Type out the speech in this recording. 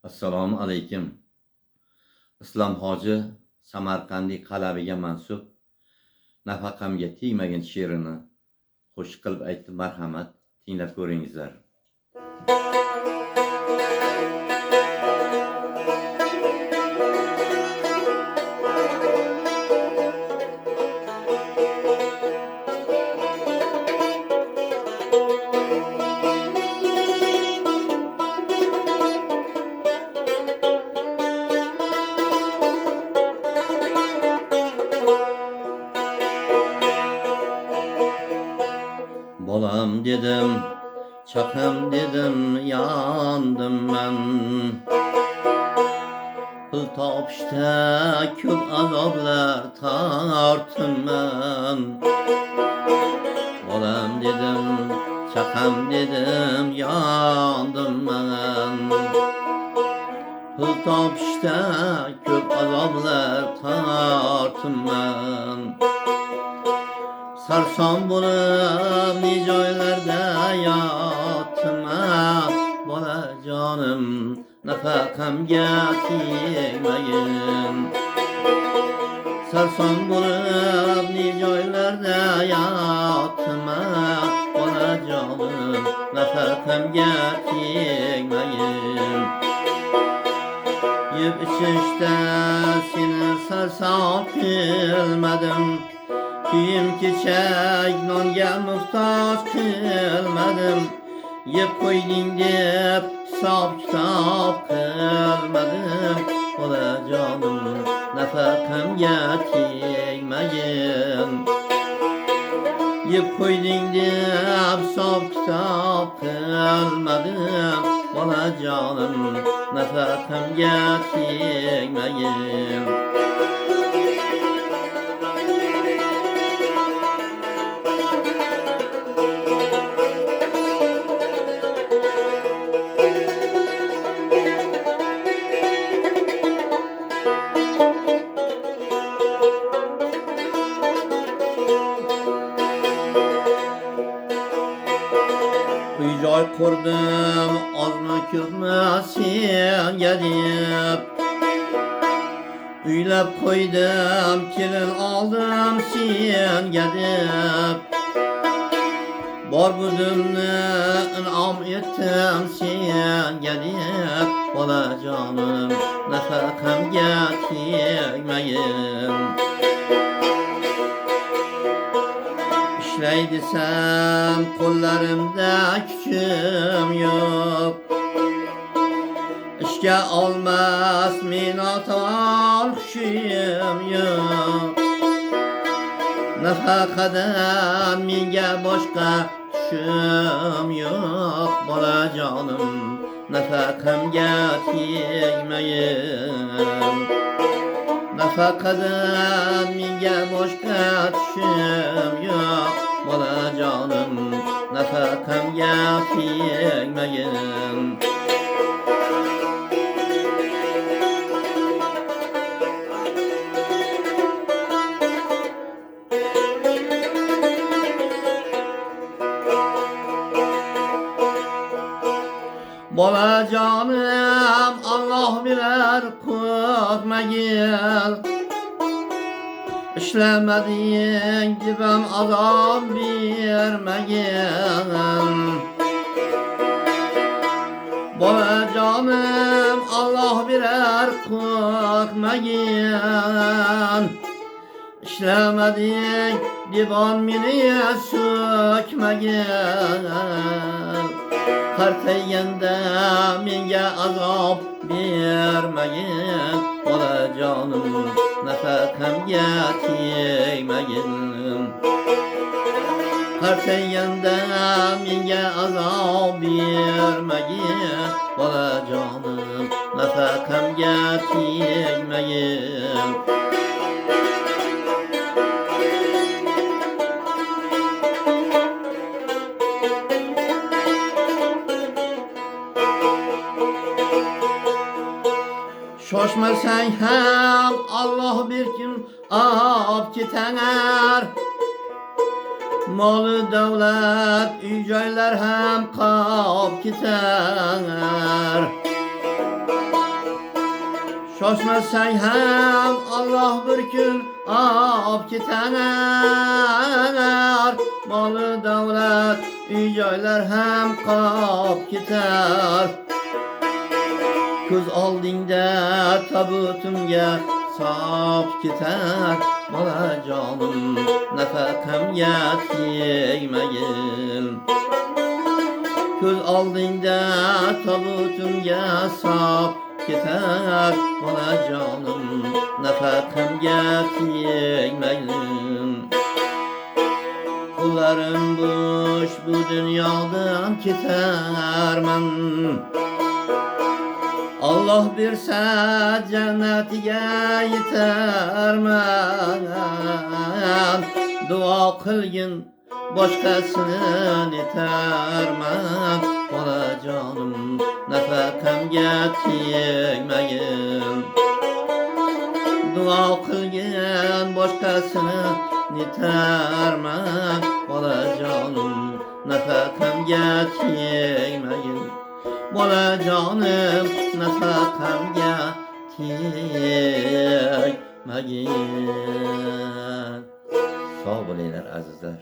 Assalomu alaykum. Islom hoji Samarqandiy qalabiga mansub nafaqamga tegmagan she'rini qo'shiq qilib aytdi. Marhamat, tinglab ko'ringizlar. Bolam dedim, çakım dedim, yandım ben. Pul topishda ko'p azoblar tortdim ben. Bolam dedim, çakam dedim, yandım ben. Pul topishda ko'p azoblar tortdim ben. Sarson bo'lib ne joylarda yotdim, bolajonim nafaqamga tegmagin. Sarson bo'lib ne joylarda yotdim, bolajonim nafaqamga tegmagin. Yeb ichishda seni sarson qilmadim, kiyim kechak nonga muhtoj qilmadim. Yeb qo'yding deb hisob kitob qilmadim, bolajonim nafaqamga tegmagin. Yeb qo'yding deb hisob kitob qilmadim, bolajonim nafaqamga tegmagin. Uy-joy qurdim, ozmi ko'pmi senga deb. Uylab qo'ydim, kelin oldim senga deb. Bor budimni in'om etdim senga deb, bolajonim nafaqamga tegmagin. İşlay desem qo'llarimda kuchim yo'q, ishga olmas meni otar hushim yo'q. Nafaqadan menga boshqa tushim yo'q, bolajonim nafaqamga tegmagin. Nafaqadan menga boshqa tushim yo'q, bolajonim nafaqamga tegmagin. Bolajonim Allah bilir qo'rqmagin. İşlemedin dibim azab bermagin. Bolajonim Allah bilir qo'rqmagin. İşlemedin dibim meni so'kmagin. Qartayganda menga azob bermagin, bolajonim nafaqamga tegmagin. Qartayganda menga azob bermagin, bolajonim nafaqamga tegmagin. Shoshmasang ham Allah bir kun olib ketar. Mol davlat uy joylar ham qolib ketar. Shoshmasang ham Allah bir kun olib ketar. Mol davlat, uy joylar ham qolib ketar. Ko'z oldingda tabutumga sop ketar. Bolajonim, nafaqamga tegmagin. Ko'z oldingda tabutumga sop ketar. Bolajonim, nafaqamga tegmagin. Qo'llarim bo'sh bu dunyodan ketarman. Allah bersa jannatiga yetarman. Duo qilgin boshqasini netarman. Bolajonim, nafaqamga tegmagin. Duo qilgin boshqasini netarman. Bolajonim, nafaqamga tegmagin. Bolajonim, nafaqamga tegmagin. Sog' bo'linglar azizlar.